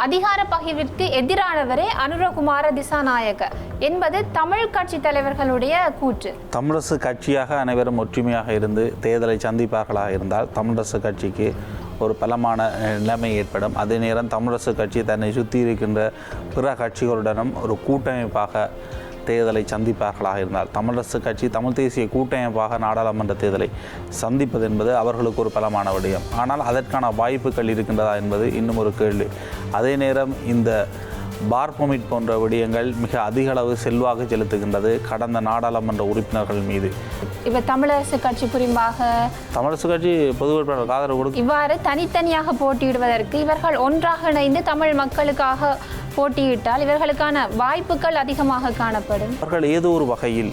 அதிகார பகிர்விற்கு எதிரானவரே அனுரகுமார திசாநாயக்க என்பது தமிழ் கட்சி தலைவர்களுடைய கூற்று. தமிழரசு கட்சியாக அனைவரும் ஒற்றுமையாக இருந்து தேர்தலை சந்திப்பார்களாக இருந்தால் தமிழரசு கட்சிக்கு ஒரு பலமான நிலைமை ஏற்படும். அதே நேரம் தமிழரசு கட்சி தன்னை சுற்றி இருக்கின்ற பிற கட்சிகளுடனும் ஒரு கூட்டமைப்பாக தேர்தலை சந்திப்பார்களாக இருந்தால் தமிழரசு கட்சி தமிழ் தேசிய கூட்டமைப்பாக நாடாளுமன்ற தேர்தலை சந்திப்பது என்பது அவர்களுக்கு ஒரு பலமான விடயம். ஆனால் அதற்கான வாய்ப்புகள் இருக்கின்றதா என்பது இன்னும் ஒரு கேள்வி. அதே நேரம் இந்த பார் பெர்மிட் போன்ற விடயங்கள் மிக அதிக அளவு செல்வாக்கு செலுத்துகின்றது கடந்த நாடாளுமன்ற உறுப்பினர்கள் மீது. இப்போ தமிழரசு கட்சி புரிம்பாக தமிழரசு கட்சி பொது வேட்பாளருக்கு ஆதரவு கொடுக்கும். இவ்வாறு தனித்தனியாக போட்டியிடுவதற்கு இவர்கள் ஒன்றாக இணைந்து தமிழ் மக்களுக்காக போட்டியிட்டால் இவர்களுக்கான வாய்ப்புகள் அதிகமாக காணப்படும். அவர்கள் ஏதோ ஒரு வகையில்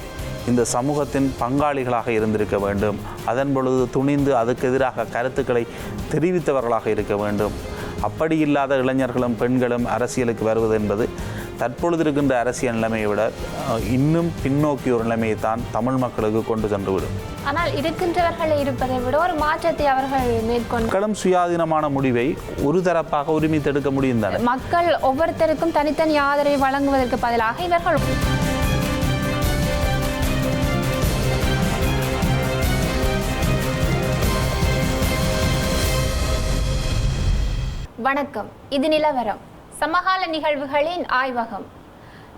இந்த சமூகத்தின் பங்காளிகளாக இருந்திருக்க வேண்டும். அதன் பொழுது துணிந்து அதுக்கு எதிராக கருத்துக்களை தெரிவித்தவர்களாக இருக்க வேண்டும். அப்படி இல்லாத இளைஞர்களும் பெண்களும் அரசியலுக்கு வருவது என்பது தற்பொழுது இருக்கின்ற அரசியல் நிலைமையை விட இன்னும் பின்னோக்கிய ஒரு நிலைமையை தான் தமிழ் மக்களுக்கு கொண்டு சென்றுவிடும். ஆனால் இருக்கின்றவர்கள் இருப்பதை விட ஒரு மாற்றத்தை அவர்கள் மேற்கொண்டு மக்களும் சுயாதீனமான முடிவை ஒரு தரப்பாக உரிமைத்தெடுக்க முடியும் தானே. மக்கள் ஒவ்வொருத்தருக்கும் தனித்தனி ஆதரவை வழங்குவதற்கு பதிலாக இவர்கள் வணக்கம். இது நிலவரம், சமகால நிகழ்வுகளின் ஆய்வகம்.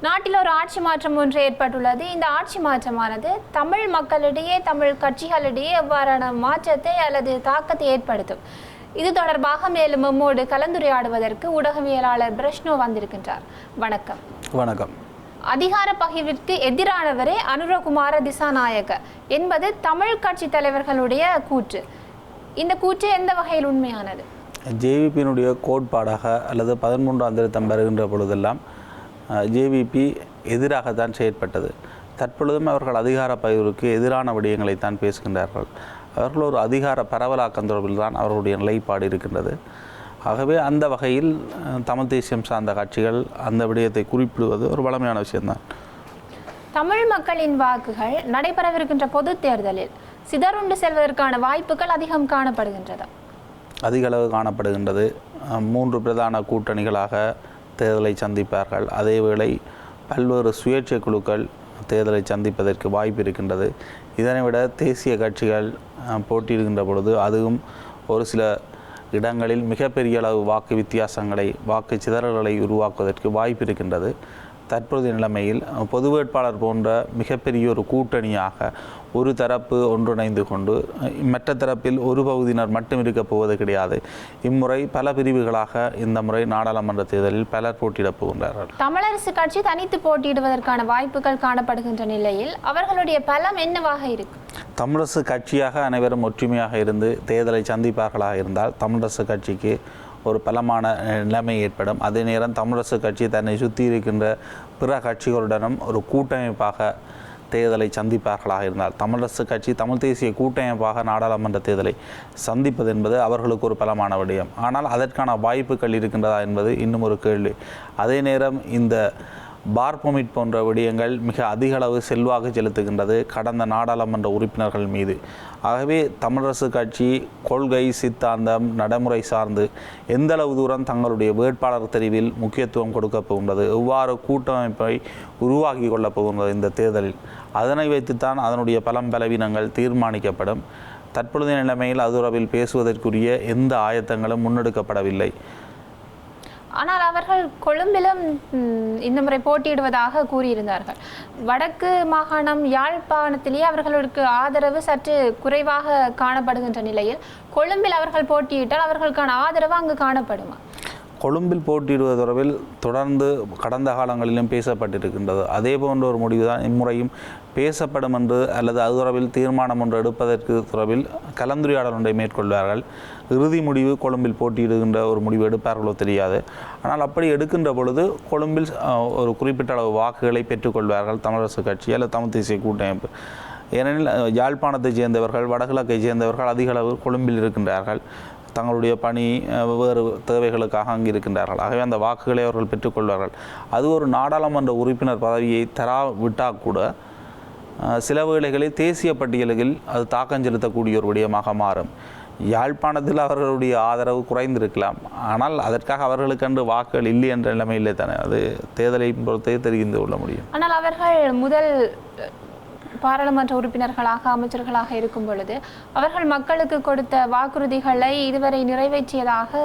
நாட்டில் ஒரு ஆட்சி மாற்றம் ஒன்று ஏற்பட்டுள்ளது. இந்த ஆட்சி மாற்றமானது தமிழ் மக்களிடையே தமிழ் கட்சிகளிடையே எவ்வாறான மாற்றத்தை அல்லது தாக்கத்தை ஏற்படுத்தும்? இது தொடர்பாக மேலும் நம்மோடு கலந்துரையாடுவதற்கு ஊடகவியலாளர் பிரஷ்னோ வந்திருக்கின்றார். வணக்கம். வணக்கம். அதிகார பகிர்விற்கு எதிரானவரே அனுரகுமார திசாநாயக்க என்பது தமிழ் கட்சி தலைவர்களுடைய கூற்று. இந்த கூற்று எந்த வகையில் உண்மையானது? ஜேவிபியினுடைய கோட்பாடாக அல்லது 13ஆம் திருத்தம் வருகின்ற பொழுதெல்லாம் ஜேவிபி எதிராகத்தான் செயற்பட்டது. தற்பொழுதும் அவர்கள் அதிகார பகிர்வுக்கு எதிரான விடயங்களைத்தான் பேசுகின்றார்கள். அவர்கள் ஒரு அதிகார பரவலாக்கம் தொடர்பில் தான் அவர்களுடைய நிலைப்பாடு இருக்கின்றது. ஆகவே அந்த வகையில் தமிழ் தேசியம் சார்ந்த கட்சிகள் அந்த விடயத்தை குறிப்பிடுவது ஒரு வளமையான விஷயம்தான். தமிழ் மக்களின் வாக்குகள் நடைபெறவிருக்கின்ற பொது தேர்தலில் சிதறுண்டு செல்வதற்கான வாய்ப்புகள் அதிகம் காணப்படுகின்றதா? அதிக அளவு காணப்படுகின்றது. 3 பிரதான கூட்டணிகளாக தேர்தலை சந்திப்பார்கள். அதேவேளை பல்வேறு சுயேட்சை குழுக்கள் தேர்தலை சந்திப்பதற்கு வாய்ப்பு இருக்கின்றது. இதனை விட தேசிய கட்சிகள் போட்டியிடுகின்ற பொழுது அதுவும் ஒரு சில இடங்களில் மிகப்பெரிய அளவு வாக்கு வித்தியாசங்களை வாக்கு சிதறல்களை உருவாக்குவதற்கு வாய்ப்பு இருக்கின்றது. தற்போதைய நிலைமையில் பொது வேட்பாளர் போன்ற மிகப்பெரிய ஒரு கூட்டணியாக ஒரு தரப்பு ஒன்றிணைந்து கொண்டு மற்ற தரப்பில் ஒரு பகுதியினர் மட்டும் இருக்கப் போவது கிடையாது. இம்முறை பல பிரிவுகளாக இந்த முறை நாடாளுமன்ற தேர்தலில் பலர் போட்டியிடப் போகின்றார்கள். தமிழரசு கட்சி தனித்து போட்டியிடுவதற்கான வாய்ப்புகள் காணப்படுகின்ற நிலையில் அவர்களுடைய பலம் என்னவாக இருக்கும்? தமிழரசு கட்சியாக அனைவரும் ஒற்றுமையாக இருந்து தேர்தலை சந்திப்பார்களாக இருந்தால் தமிழரசு கட்சிக்கு ஒரு பலமான நிலைமை ஏற்படும். அதே நேரம் தமிழரசு கட்சி தன்னை சுற்றி இருக்கின்ற பிற கட்சிகளுடனும் ஒரு கூட்டமைப்பாக தேர்தலை சந்திப்பார்களாக இருந்தால் தமிழரசு கட்சி தமிழ் தேசிய கூட்டமைப்பாக நாடாளுமன்ற தேர்தலை சந்திப்பது என்பது அவர்களுக்கு ஒரு பலமான விடயம். ஆனால் அதற்கான வாய்ப்புகள் இருக்கின்றதா என்பது இன்னும் ஒரு கேள்வி. அதே நேரம் இந்த பார் பெர்மிட் போன்ற விடயங்கள் மிக அதிக அளவு செல்வாக்கு செலுத்துகின்றது கடந்த நாடாளுமன்ற உறுப்பினர்கள் மீது. ஆகவே தமிழரசு கட்சி கொள்கை, சித்தாந்தம், நடைமுறை சார்ந்து எந்தளவு தூரம் தங்களுடைய வேட்பாளர் தெரிவில் முக்கியத்துவம் கொடுக்கப் போகின்றது, எவ்வாறு கூட்டமைப்பை உருவாக்கி கொள்ளப் போகின்றது இந்த தேர்தலில், அதனை வைத்துத்தான் அதனுடைய பலவீனங்கள் தீர்மானிக்கப்படும். தற்பொழுதைய நிலைமையில் அது தொடர்பில் பேசுவதற்குரிய எந்த ஆயத்தங்களும் முன்னெடுக்கப்படவில்லை. ஆனால் அவர்கள் கொழும்பிலும் இந்த முறை போட்டியிடுவதாக கூறியிருந்தார்கள். வடக்கு மாகாணம் யாழ்ப்பாணத்திலேயே அவர்களுக்கு ஆதரவு சற்று குறைவாக காணப்படுகின்ற நிலையில் கொழும்பில் அவர்கள் போட்டியிட்டால் அவர்களுக்கான ஆதரவு அங்கு காணப்படுமா? கொழும்பில் போட்டியிடுவது தொடர்பில் தொடர்ந்து கடந்த காலங்களிலும் பேசப்பட்டிருக்கின்றது. அதே போன்ற ஒரு முடிவு தான் இம்முறையும் பேசப்படும் என்று அல்லது அது தொடர்பில் தீர்மானம் ஒன்று எடுப்பதற்கு தொடர்பில் கலந்துரையாடல் ஒன்றை மேற்கொள்வார்கள். இறுதி முடிவு கொழும்பில் போட்டியிடுகின்ற ஒரு முடிவு எடுப்பார்களோ தெரியாது. ஆனால் அப்படி எடுக்கின்ற பொழுது கொழும்பில் ஒரு குறிப்பிட்ட அளவு வாக்குகளை பெற்றுக்கொள்வார்கள் தமிழரசு கட்சி அல்லது தமிழ் தேசிய கூட்டமைப்பு. ஏனெனில் யாழ்ப்பாணத்தைச் சேர்ந்தவர்கள், வடகிழக்கை சேர்ந்தவர்கள் அதிக அளவு கொழும்பில் இருக்கின்றார்கள். தங்களுடைய பணி வேறு தேவைகளுக்காக அங்கு இருக்கின்றார்கள். ஆகவே அந்த வாக்குகளை அவர்கள் பெற்றுக்கொள்வார்கள். அது ஒரு நாடாளுமன்ற உறுப்பினர் பதவியை தராவிட்டால் கூட சில வேளைகளில் தேசிய பட்டியல்களில் அது தாக்கம் செலுத்தக்கூடிய ஒரு விடயமாக மாறும். யாழ்ப்பாணத்தில் அவர்களுடைய ஆதரவு குறைந்திருக்கலாம். ஆனால் அதற்காக அவர்களுக்கென்று வாக்குகள் இல்லை என்ற நிலைமையிலே தானே அது தேர்தலை பொறுத்தே தெரிந்து கொள்ள முடியும். ஆனால் அவர்கள் முதல் பாராளுமன்ற உறுப்பினர்களாக அமைச்சர்களாக இருக்கும் பொழுது அவர்கள் மக்களுக்கு கொடுத்த வாக்குறுதிகளை இதுவரை நிறைவேற்றியதாக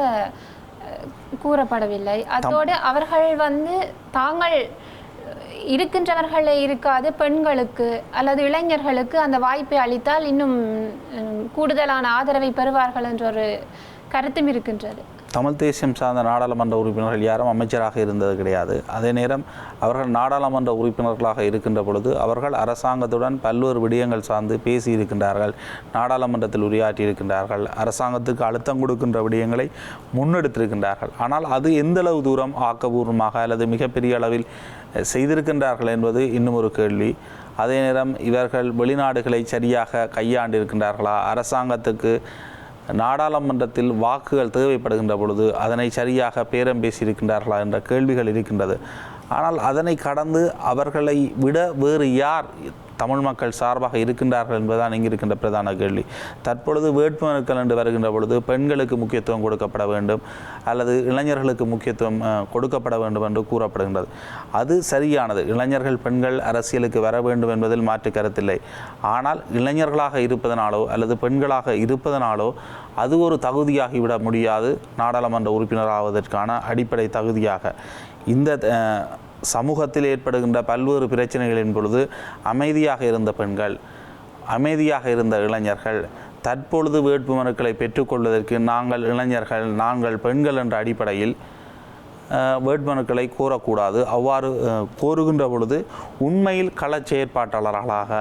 கூறப்படவில்லை. அதோடு அவர்கள் தாங்கள் இருக்கின்றவர்களே இருக்காது பெண்களுக்கு அல்லது இளைஞர்களுக்கு அந்த வாய்ப்பை அளித்தால் இன்னும் கூடுதலான ஆதரவை பெறுவார்கள் என்ற ஒரு கருத்தும் இருக்கின்றது. தமிழ் தேசியம் சார்ந்த நாடாளுமன்ற உறுப்பினர்கள் யாரும் அமைச்சராக இருந்தது கிடையாது. அதே நேரம் அவர்கள் நாடாளுமன்ற உறுப்பினர்களாக இருக்கின்ற பொழுது அவர்கள் அரசாங்கத்துடன் பல்வேறு விடயங்கள் சார்ந்து பேசி இருக்கின்றார்கள், நாடாளுமன்றத்தில் உரையாற்றி இருக்கின்றார்கள், அரசாங்கத்துக்கு அழுத்தம் கொடுக்கின்ற விடயங்களை முன்னெடுத்திருக்கின்றார்கள். ஆனால் அது எந்தளவு தூரம் ஆக்கபூர்வமாக அல்லது மிகப்பெரிய அளவில் செய்திருக்கின்றார்கள் என்பது இன்னும் ஒரு கேள்வி. அதே நேரம் இவர்கள் வெளிநாடுகளை சரியாக கையாண்டிருக்கின்றார்களா, அரசாங்கத்துக்கு நாடாளுமன்றத்தில் வாக்குகள் தேவைப்படுகின்ற பொழுது அதனை சரியாக பேரம் பேசியிருக்கின்றார்களா என்ற கேள்விகள் இருக்கின்றது. ஆனால் அதனை கடந்து அவர்களை விட வேறு யார் தமிழ் மக்கள் சார்பாக இருக்கின்றார்கள் என்பதுதான் இங்கு இருக்கின்ற பிரதான கேள்வி. தற்பொழுது வேட்புமனுக்கள் என்று வருகின்ற பொழுது பெண்களுக்கு முக்கியத்துவம் கொடுக்கப்பட வேண்டும் அல்லது இளைஞர்களுக்கு முக்கியத்துவம் கொடுக்கப்பட வேண்டும் என்று கூறப்படுகின்றது. அது சரியானது. இளைஞர்கள் பெண்கள் அரசியலுக்கு வர வேண்டும் என்பதில் மாற்று கருத்தில்லை. ஆனால் இளைஞர்களாக இருப்பதனாலோ அல்லது பெண்களாக இருப்பதனாலோ அது ஒரு தகுதியாகிவிட முடியாது. நாடாளுமன்ற உறுப்பினராவதற்கான அடிப்படை தகுதியாக இந்த சமூகத்தில் ஏற்படுகின்ற பல்வேறு பிரச்சனைகளின் பொழுது அமைதியாக இருந்த பெண்கள், அமைதியாக இருந்த இளைஞர்கள் தற்பொழுது வேட்புமனுக்களை பெற்றுக்கொள்வதற்கு நாங்கள் இளைஞர்கள், நாங்கள் பெண்கள் என்ற அடிப்படையில் வேட்புமனுக்களை கோரக்கூடாது. அவ்வாறு கோருகின்ற பொழுது உண்மையில் கள செயற்பாட்டாளர்களாக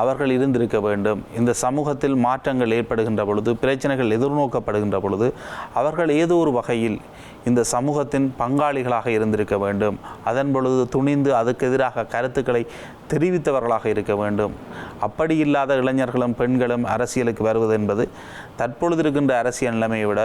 அவர்கள் இருந்திருக்க வேண்டும். இந்த சமூகத்தில் மாற்றங்கள் ஏற்படுகின்ற பொழுது, பிரச்சனைகள் எதிர்நோக்கப்படுகின்ற பொழுது அவர்கள் ஏதோ ஒரு வகையில் இந்த சமூகத்தின் பங்காளிகளாக இருந்திருக்க வேண்டும். அதன் பொழுது துணிந்து அதுக்கு எதிராக கருத்துக்களை தெரிவித்தவர்களாக இருக்க வேண்டும். அப்படி இல்லாத இளைஞர்களும் பெண்களும் அரசியலுக்கு வருவது என்பது தற்பொழுது இருக்கின்ற அரசியல் நிலைமையை விட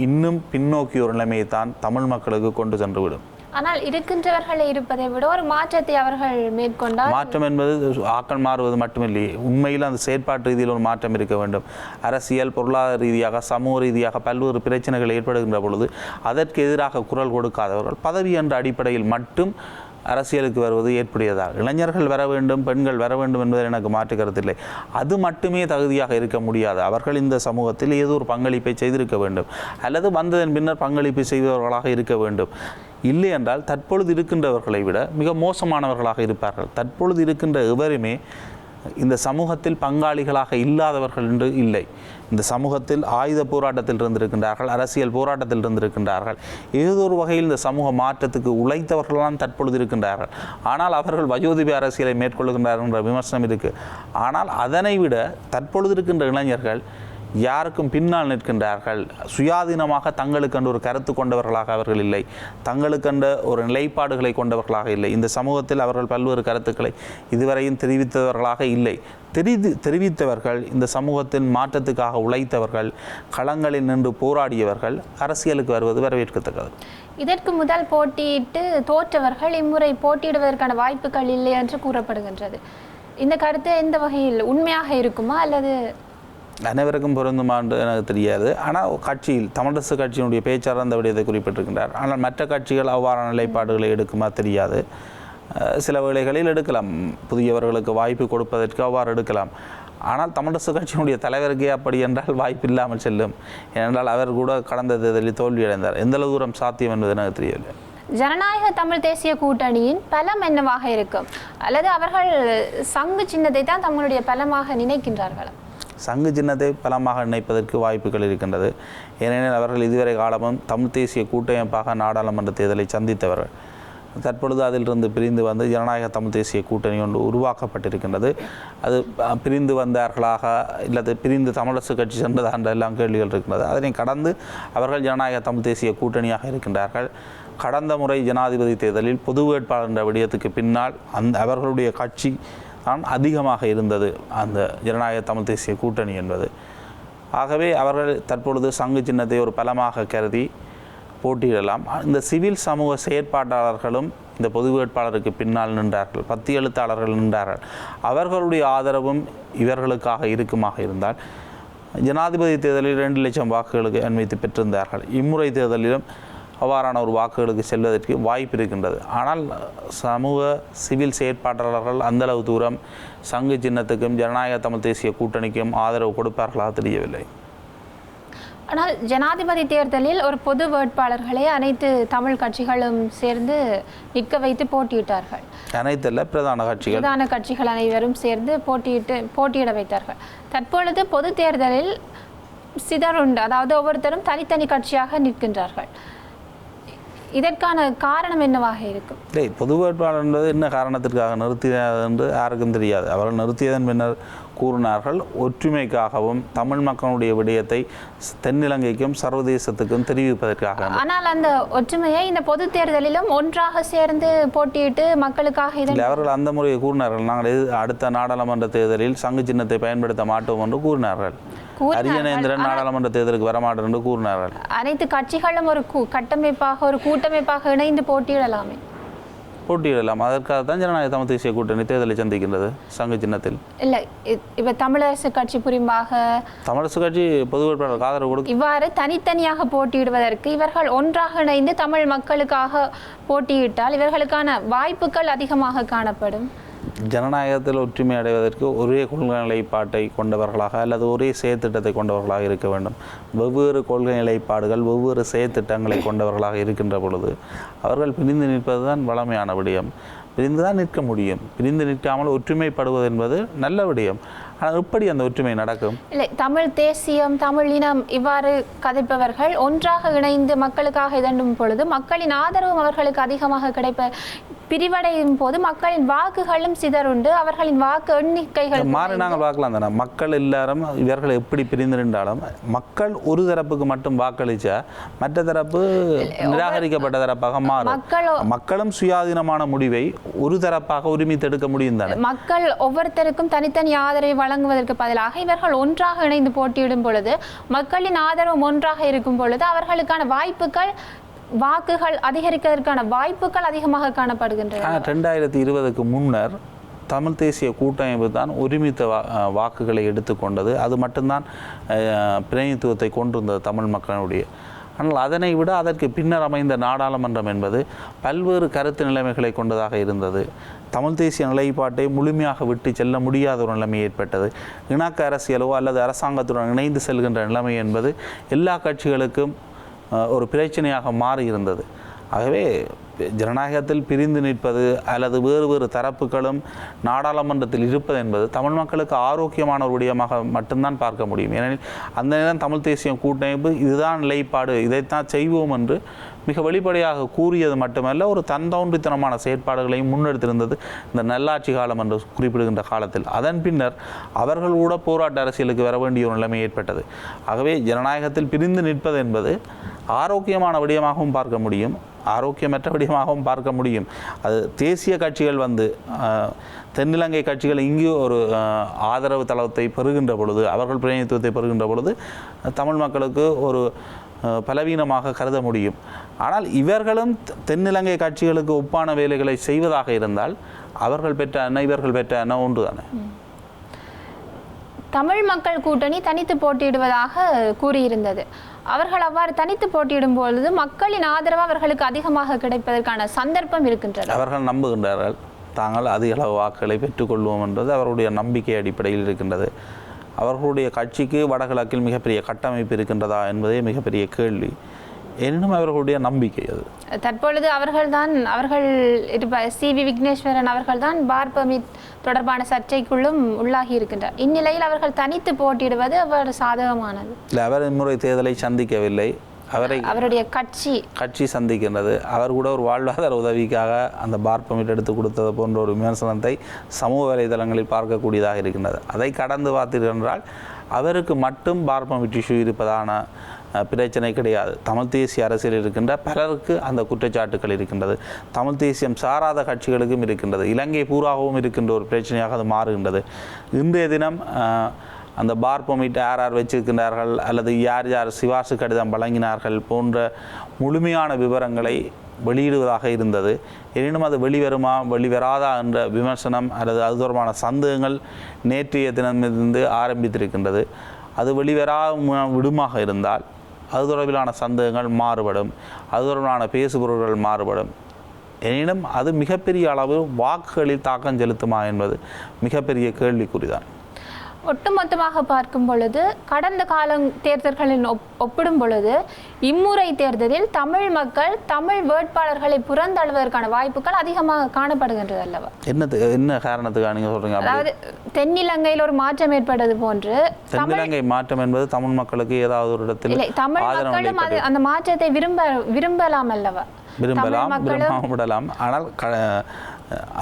இன்னும் பின்னோக்கிய ஒரு நிலைமையை தான் தமிழ் மக்களுக்கு கொண்டு சென்றுவிடும். ஆனால் இருக்கின்றவர்களை இருப்பதை விட ஒரு மாற்றத்தை அவர்கள் மேற்கொண்டால், மாற்றம் என்பது ஆக்கள் மாறுவது மட்டுமில்லை, உண்மையில் அந்த செயற்பாட்டு ரீதியில் ஒரு மாற்றம் இருக்க வேண்டும். அரசியல், பொருளாதார ரீதியாக, சமூக ரீதியாக பல்வேறு பிரச்சனைகள் ஏற்படுகின்ற பொழுது அதற்கு எதிராக குரல் கொடுக்காதவர்கள் பதவி என்ற அடிப்படையில் மட்டும் அரசியலுக்கு வருவது ஏற்புடையதாக. இளைஞர்கள் வர வேண்டும், பெண்கள் வர வேண்டும் என்பதில் எனக்கு மாற்று கருத்தில்லை. அது மட்டுமே தகுதியாக இருக்க முடியாது. அவர்கள் இந்த சமூகத்தில் ஏதோ ஒரு பங்களிப்பை செய்திருக்க வேண்டும் அல்லது வந்ததன் பின்னர் பங்களிப்பை செய்தவர்களாக இருக்க வேண்டும். இல்லை என்றால் தற்பொழுது இருக்கின்றவர்களை விட மிக மோசமானவர்களாக இருப்பார்கள். தற்பொழுது இருக்கின்ற எவருமே இந்த சமூகத்தில் பங்காளிகளாக இல்லாதவர்கள் என்று இல்லை. இந்த சமூகத்தில் ஆயுத போராட்டத்தில் இருந்திருக்கின்றார்கள், அரசியல் போராட்டத்தில் இருந்திருக்கின்றார்கள். ஏதோ ஒரு வகையில் இந்த சமூக மாற்றத்துக்கு உழைத்தவர்கள்தான் தற்பொழுது இருக்கின்றார்கள். ஆனால் அவர்கள் வயோதிப அரசியலை மேற்கொள்கின்றார்கள் என்ற விமர்சனம் இருக்குது. ஆனால் அதனை விட தற்பொழுது இருக்கின்ற இளைஞர்கள் யாருக்கும் பின்னால் நிற்கின்றார்கள். சுயாதீனமாக தங்களுக்கென்று ஒரு கருத்து கொண்டவர்களாக அவர்கள் இல்லை, தங்களுக்கென்ற ஒரு நிலைப்பாடுகளை கொண்டவர்களாக இல்லை. இந்த சமூகத்தில் அவர்கள் பல்வேறு கருத்துக்களை இதுவரையும் தெரிவித்தவர்களாக இல்லை. தெரிவித்தவர்கள் இந்த சமூகத்தின் மாற்றத்துக்காக உழைத்தவர்கள், களங்களில் நின்று போராடியவர்கள் அரசியலுக்கு வருவது வரவேற்கத்தக்கது. இதற்கு முதல் போட்டியிட்டு தோற்றவர்கள் இம்முறை போட்டியிடுவதற்கான வாய்ப்புகள் இல்லை என்று கூறப்படுகின்றது. இந்த கருத்து எந்த வகையில் உண்மையாக இருக்குமா அல்லது அனைவருக்கும் பொருந்துமா என்று எனக்கு தெரியாது. ஆனால் கட்சியில் தமிழரசு கட்சியினுடைய பேச்சாளர் அந்த விடயத்தை குறிப்பிட்டிருக்கின்றார். ஆனால் மற்ற கட்சிகள் அவ்வாறான நிலைப்பாடுகளை எடுக்குமா தெரியாது. சில வேளைகளில் எடுக்கலாம், புதியவர்களுக்கு வாய்ப்பு கொடுப்பதற்கு அவ்வாறு எடுக்கலாம். ஆனால் தமிழரசு கட்சியினுடைய தலைவருக்கே அப்படி என்றால் வாய்ப்பு இல்லாமல் செல்லும். ஏனென்றால் அவர் கூட கடந்த தேர்தலில் தோல்வியடைந்தார். எந்தளவு தூரம் சாத்தியம் என்பது எனக்கு தெரியவில்லை. ஜனநாயக தமிழ் தேசிய கூட்டணியின் பலம் என்னவாக இருக்கும்? அல்லது அவர்கள் சங்கு சின்னத்தை தான் தங்களுடைய பலமாக நினைக்கின்றார்களா? சங்கு சின்னத்தை பலமாக நினைப்பதற்கு வாய்ப்புகள் இருக்கின்றது. ஏனெனில் அவர்கள் இதுவரை காலமும் தமிழ் தேசிய கூட்டமைப்பாக நாடாளுமன்ற தேர்தலை சந்தித்தவர்கள். தற்பொழுது அதிலிருந்து பிரிந்து வந்து ஜனநாயக தமிழ் தேசிய கூட்டணி ஒன்று உருவாக்கப்பட்டிருக்கின்றது. அது பிரிந்து வந்தார்களாக இல்லது பிரிந்து தமிழரசு கட்சி சென்றதாக எல்லாம் கேள்விகள் இருக்கின்றது. அதனை கடந்து அவர்கள் ஜனநாயக தமிழ் தேசிய கூட்டணியாக இருக்கின்றார்கள். கடந்த முறை ஜனாதிபதி தேர்தலில் பொது வேட்பாளர் என்ற விடயத்துக்கு பின்னால் அவர்களுடைய கட்சி தான் அதிகமாக இருந்தது, அந்த ஜனநாயக தமிழ் தேசிய கூட்டணி என்பது. ஆகவே அவர்கள் தற்பொழுது சங்கு சின்னத்தை ஒரு பலமாக கருதி போட்டியிடலாம். இந்த சிவில் சமூக செயற்பாட்டாளர்களும் இந்த பொது வேட்பாளருக்கு பின்னால் நின்றார்கள், 10 எழுத்தாளர்கள் நின்றார்கள். அவர்களுடைய ஆதரவும் இவர்களுக்காக இருக்குமாக இருந்தால் ஜனாதிபதி தேர்தலில் 2 லட்சம் வாக்குகளுக்கு அண்மைத்து பெற்றிருந்தார்கள். இம்முறை தேர்தலிலும் அவ்வாறான ஒரு வாக்குகளுக்கு செல்வதற்கு வாய்ப்பு இருக்கின்றது. ஆனால் சமூக சிவில் செயற்பாட்டாளர்கள் அந்தளவு தூரம் சங்கு சின்னத்துக்கும் ஜனநாயக தமிழ் தேசிய கூட்டணிக்கும் ஆதரவு கொடுப்பார்களாக தெரியவில்லை. ஆனால் ஜனாதிபதி தேர்தலில் ஒரு பொது வேட்பாளர்களை அனைத்து தமிழ் கட்சிகளும் சேர்ந்து நிற்க வைத்து போட்டியிட்டார்கள். அனைத்தல்ல, பிரதான கட்சிகள் அனைவரும் சேர்ந்து போட்டியிட வைத்தார்கள். தற்பொழுது பொது தேர்தலில் சிதறுண்டு, அதாவது ஒவ்வொருத்தரும் தனித்தனி கட்சியாக நிற்கின்றார்கள். இதற்கான காரணம் என்னவாக இருக்கும்? இல்லை, பொது வேட்பாளர் என்பது என்ன காரணத்திற்காக நிறுத்தியது என்று யாருக்கும் தெரியாது. அவர்கள் நிறுத்தியதன் பின்னர் கூறினார்கள் ஒற்றுமைக்காகவும் தமிழ் மக்களுடைய விடயத்தை தென்னிலங்கைக்கும் சர்வதேசத்துக்கும் தெரிவிப்பதற்காக. ஆனால் அந்த ஒற்றுமையை இந்த பொது தேர்தலிலும் ஒன்றாக சேர்ந்து போட்டியிட்டு மக்களுக்காக அவர்கள் அந்த முறையை கூறினார்கள். நாங்கள் அடுத்த நாடாளுமன்ற தேர்தலில் சங்கு சின்னத்தை பயன்படுத்த மாட்டோம் என்று கூறினார்கள். அரியநேந்திரன் நாடாளுமன்ற தேர்தலுக்கு வரமாட்டோம் என்று கூறினார்கள். அனைத்து கட்சிகளும் ஒரு கட்டமைப்பாக ஒரு கூட்டமைப்பாக இணைந்து போட்டியிடலாமே. போட்டியிடலாம். அதற்காக தான் ஜனநாயக தமிழ் தேசிய கூட்டணி தேர்தலை சந்திக்கின்றது சங்கு சின்னத்தில். இல்லை, இப்போ தமிழரசு கட்சி புரிம்பாக தமிழரசு கட்சி பொது வேட்பாளருக்கு ஆதரவு கொடுக்கும். இவ்வாறு தனித்தனியாக போட்டியிடுவதற்கு இவர்கள் ஒன்றாக இணைந்து தமிழ் மக்களுக்காக போட்டியிட்டால் இவர்களுக்கான வாய்ப்புகள் அதிகமாக காணப்படும். ஜனநாயகத்தில் ஒற்றுமை அடைவதற்கு ஒரே கொள்கை நிலைப்பாட்டை கொண்டவர்களாக அல்லது ஒரே செயற்திட்டத்தை கொண்டவர்களாக இருக்க வேண்டும். வெவ்வேறு கொள்கை நிலைப்பாடுகள் வெவ்வேறு செயற்திட்டங்களை கொண்டவர்களாக இருக்கின்ற பொழுது அவர்கள் பிரிந்து நிற்பது தான் வளமையான விடயம். பிரிந்து தான் நிற்க முடியும். பிரிந்து நிற்காமல் ஒற்றுமைப்படுவது என்பது நல்ல விடயம். ஆனால் எப்படி அந்த ஒற்றுமை நடக்கும்? இல்லை, தமிழ் தேசியம் தமிழ் இனம் இவ்வாறு கதைப்பவர்கள் ஒன்றாக இணைந்து மக்களுக்காக இதண்டும் பொழுது மக்களின் ஆதரவும் அவர்களுக்கு அதிகமாக கிடைப்ப பிரிவடையும் போது மக்களின் வாக்குகளும் சிதறுண்டு, அவர்களின் வாக்கு எண்ணிக்கைகள் மாறி நாங்கள் பார்க்கலாம் தானே. மக்கள் எல்லாரும் இவர்கள் எப்படி பிரிந்து நின்றாலும் மக்கள் ஒரு தரப்புக்கு மட்டும் வாக்களிச்சா மற்ற தரப்பு நிராகரிக்கப்பட்ட தரப்பாக மாறும். மக்களும் சுயாதீனமான முடிவை ஒரு தரப்பாக உரிமைத்தெடுக்க முடியும் தானே. மக்கள் ஒவ்வொருத்தருக்கும் தனித்தனி ஆதரவை வழங்குவதற்கு பதிலாக இவர்கள் ஒன்றாக இணைந்து போட்டியிடும் பொழுது மக்களின் ஆதரவும் ஒன்றாக இருக்கும் பொழுது அவர்களுக்கான வாக்குகள் அதிகரிப்பதற்கான வாய்ப்புகள் அதிகமாக காணப்படுகின்றன. 2020க்கு முன்னர் தமிழ் தேசிய கூட்டமைப்பு தான் ஒருமித்த வாக்குகளை எடுத்துக்கொண்டது. அது மட்டும்தான் பிரதிநிதித்துவத்தை கொண்டிருந்தது தமிழ் மக்களுடைய. ஆனால் அதனை விட அதற்கு பின்னர் அமைந்த நாடாளுமன்றம் என்பது பல்வேறு கருத்து நிலைமைகளை கொண்டதாக இருந்தது. தமிழ் தேசிய நிலைப்பாட்டை முழுமையாக விட்டு செல்ல முடியாத ஒரு நிலைமை ஏற்பட்டது. இணக்க அரசியலோ அல்லது அரசாங்கத்துடன் இணைந்து செல்கின்ற நிலைமை என்பது எல்லா கட்சிகளுக்கும் ஒரு பிரச்சனையாக மாறி இருந்தது. ஆகவே ஜனநாயகத்தில் பிரிந்து நிற்பது அல்லது வேறு தரப்புகளும் நாடாளுமன்றத்தில் இருப்பது என்பது தமிழ் மக்களுக்கு ஆரோக்கியமான ஒரு விடயமாக மட்டும்தான் பார்க்க முடியும். ஏனெனில் அந்த நேரம் தமிழ் தேசிய கூட்டமைப்பு இதுதான் நிலைப்பாடு, இதைத்தான் செய்வோம் என்று மிக வெளிப்படையாக கூறியது மட்டுமல்ல, ஒரு தந்தோன்றித்தனமான செயற்பாடுகளையும் முன்னெடுத்திருந்தது இந்த நல்லாட்சி காலம் என்று குறிப்பிடுகின்ற காலத்தில். அதன் பின்னர் அவர்கள் கூட போராட்ட அரசியலுக்கு வர வேண்டிய ஒரு நிலைமை ஏற்பட்டது. ஆகவே ஜனநாயகத்தில் பிரிந்து நிற்பது என்பது ஆரோக்கியமான விடயமாகவும் பார்க்க முடியும், ஆரோக்கியமற்ற விடயமாகவும் பார்க்க முடியும். அது தேசிய கட்சிகள் தென்னிலங்கை கட்சிகள் இங்கு ஒரு ஆதரவு தளத்தை பெறுகின்ற பொழுது, அவர்கள் பிரதிநிதித்துவத்தை பெறுகின்ற பொழுது தமிழ் மக்களுக்கு ஒரு பலவீனமாக கருத முடியும். ஆனால் இவர்களும் தென்னிலங்கை கட்சிகளுக்கு ஒப்பான வேலைகளை செய்வதாக இருந்தால் அவர்கள் பெற்ற அண்ணா இவர்கள் பெற்ற அண்ணா ஒன்று தானே. தமிழ் மக்கள் கூட்டணி தனித்து போட்டியிடுவதாக கூறியிருந்தது. அவர்கள் அவ்வாறு தனித்து போட்டியிடும் பொழுது மக்களின் ஆதரவு அவர்களுக்கு அதிகமாக கிடைப்பதற்கான சந்தர்ப்பம் இருக்கின்றது. அவர்கள் நம்புகின்றார்கள் தாங்கள் அதிக அளவு வாக்குகளை பெற்றுக்கொள்வோம் என்பது அவருடைய நம்பிக்கை அடிப்படையில் இருக்கின்றது. அவர்களுடைய கட்சிக்கு வடகிழக்கில் மிகப்பெரிய கட்டமைப்பு இருக்கின்றதா என்பதே மிகப்பெரிய கேள்வி. எனினும் அவர்களுடைய நம்பிக்கை அது. தற்பொழுது அவர்கள் சிவி விக்னேஸ்வரன் அவர்கள் தான் பார் பெர்மிட் தொடர்பான சர்ச்சைக்குள்ளும் உள்ளாகி இருக்கின்றார். இந்நிலையில் அவர்கள் தனித்து போட்டியிடுவது அவர் சாதகமானது இல்லை. அவர் இம்முறை தேர்தலை சந்திக்கவில்லை, அவருடைய கட்சி சந்திக்கின்றது. அவர் கூட ஒரு வாழ்வாதார உதவிக்காக அந்த பார் பெர்மிட் எடுத்து கொடுத்தது போன்ற ஒரு விமர்சனத்தை சமூக வலைதளங்களில் பார்க்கக்கூடியதாக இருக்கின்றது. அதை கடந்து பார்த்தீர்கள் அவருக்கு மட்டும் பார் பெர்மிட் இஷ்யூ இருப்பதான பிரச்சனை கிடையாது. தமிழ் தேசிய அரசியல் இருக்கின்ற பலருக்கு அந்த குற்றச்சாட்டுகள் இருக்கின்றது. தமிழ் தேசியம் சாராத கட்சிகளுக்கும் இருக்கின்றது. இலங்கை பூராகவும் இருக்கின்ற ஒரு பிரச்சனையாக அது மாறுகின்றது. இன்றைய தினம் அந்த பார் பெர்மிட் யார் வச்சிருக்கின்றார்கள் அல்லது யார் சிபார்சு கடிதம் வழங்கினார்கள் போன்ற முழுமையான விவரங்களை வெளியிடுவதாக இருந்தது. எனினும் அது வெளிவராதா என்ற விமர்சனம் அல்லது அது தொடர்பான சந்தேகங்கள் நேற்றைய தினமிருந்து ஆரம்பித்திருக்கின்றது. அது வெளிவரா விடுமாக இருந்தால் அது தொடர்பிலான சந்தேகங்கள் மாறுபடும், அது தொடர்பிலான பேசுபொருள்கள் மாறுபடும். எனினும் அது மிகப்பெரிய அளவு வாக்குகளில் தாக்கம் செலுத்துமா என்பது மிகப்பெரிய கேள்விக்குறிதான். ஒட்டுமொத்தமாக பார்க்கும் பொழுது கடந்த கால தேர்தல்களின் ஒப்பிடும் பொழுது இம்முறை தேர்தலில் தமிழ் மக்கள் தமிழ் வேட்பாளர்களை புறந்தள்ளுவதற்கான வாய்ப்புகள் அதிகமாக காணப்படுகின்றது அல்லவா? என்ன காரணத்துக்காக நீங்க சொல்றீங்க? அதாவது தென்னிலங்கையில் ஒரு மாற்றம் ஏற்பட்டது போன்று தென்னிலங்கை மாற்றம் என்பது தமிழ் மக்களுக்கு ஏதாவது ஒரு இடத்தில் இல்லை, தமிழ் மக்களும் அந்த மாற்றத்தை விரும்பலாம் அல்லவா? விடலாம். ஆனால்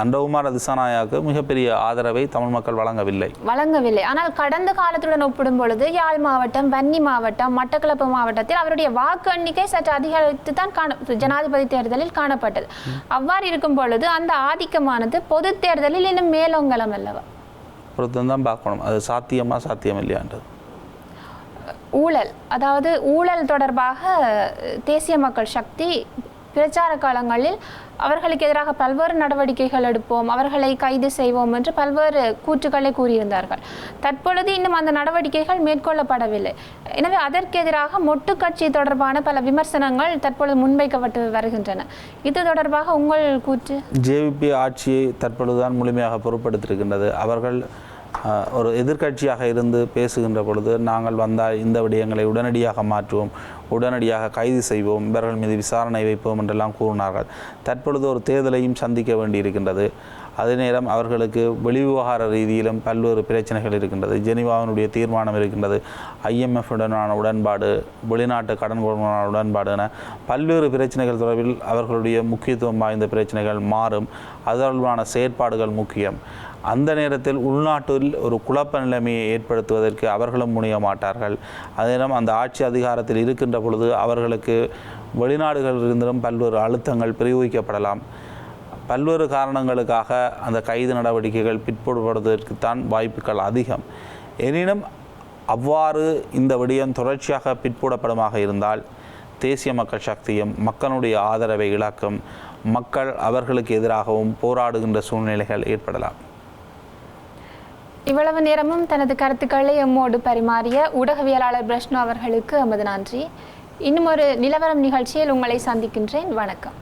அன்றகுமார திசாநாயகாவுக்கு மிகப்பெரிய ஆதரவை தமிழ் மக்கள் வழங்கவில்லை. ஆனால் கடந்த காலத்துடன் ஒப்பிடும் பொழுது யாழ் மாவட்டம், வன்னி மாவட்டம், மட்டக்களப்பு மாவட்டத்தில் அவருடைய வாக்கு எண்ணிக்கை சற்று அதிகரித்து தான் ஜனாதிபதி தேர்தலில் காணப்பட்டது. அவ்வாறு இருக்கும் பொழுது அந்த ஆதிக்கமானது பொது தேர்தலில் இன்னும் மேலோங்கலம் அல்லவா? பொறுத்துதான் பார்க்கணும் அது சாத்தியமா சாத்தியம் இல்லையான்றது. ஊழல், அதாவது ஊழல் தொடர்பாக தேசிய மக்கள் சக்தி பிரச்சார காலங்களில் அவர்களுக்கு எதிராக பல்வேறு நடவடிக்கைகள் எடுப்போம், அவர்களை கைது செய்வோம் என்று பல்வேறு கூற்றுக்களை கூறியிருந்தார்கள். தற்பொழுது இன்னும் அந்த நடவடிக்கைகள் மேற்கொள்ளப்படவில்லை. எனவே அதற்கு எதிராக மொட்டு கட்சி தொடர்பான பல விமர்சனங்கள் தற்பொழுது முன்வைக்கப்பட்டு வருகின்றன. இது தொடர்பாக உங்கள் கூற்று? ஜேவிபி ஆட்சியை தற்பொழுதுதான் முழுமையாக பொறுப்படுத்தியிருக்கின்றது. அவர்கள் ஒரு எதிர்க்கட்சியாக இருந்து பேசுகின்ற பொழுது நாங்கள் வந்தால் இந்த விடயங்களை உடனடியாக மாற்றுவோம், உடனடியாக கைது செய்வோம், இவர்கள் மீது விசாரணை வைப்போம் என்றெல்லாம் கூறினார்கள். தற்பொழுது ஒரு தேர்தலையும் சந்திக்க வேண்டியிருக்கின்றது. அதே நேரம் அவர்களுக்கு வெளிவிவகார ரீதியிலும் பல்வேறு பிரச்சனைகள் இருக்கின்றது. ஜெனீவாவினுடைய தீர்மானம் இருக்கின்றது, IMF உடனான உடன்பாடு, வெளிநாட்டு கடன் கொடுக்கலான உடன்பாடு என பல்வேறு பிரச்சனைகள் தொடர்பில் அவர்களுடைய முக்கியத்துவம் வாய்ந்த பிரச்சனைகள் மாறும். அது தொடர்பான செயற்பாடுகள் முக்கியம். அந்த நேரத்தில் உள்நாட்டில் ஒரு குழப்ப நிலைமையை ஏற்படுத்துவதற்கு அவர்களும் முனைய மாட்டார்கள். அதே நேரம் அந்த ஆட்சி அதிகாரத்தில் இருக்கின்ற பொழுது அவர்களுக்கு வெளிநாடுகளிலிருந்தும் பல்வேறு அழுத்தங்கள் பிரயோகிக்கப்படலாம். பல்வேறு காரணங்களுக்காக அந்த கைது நடவடிக்கைகள் பிற்படுவதற்குத்தான் வாய்ப்புகள் அதிகம். எனினும் அவ்வாறு இந்த விடயம் தொடர்ச்சியாக பிற்போடப்படுமாக இருந்தால் தேசிய மக்கள் சக்தியும் மக்களுடைய ஆதரவை இழக்கும், மக்கள் அவர்களுக்கு எதிராகவும் போராடுகின்ற சூழ்நிலைகள் ஏற்படலாம். இவ்வளவு நேரமும் தனது கருத்துக்களை எம்மோடு பரிமாறிய ஊடகவியலாளர் பிரஷ்ணு அவர்களுக்கு எமது நன்றி. இன்னும் ஒரு நிலவரம் நிகழ்ச்சியில் உங்களை சந்திக்கின்றேன். வணக்கம்.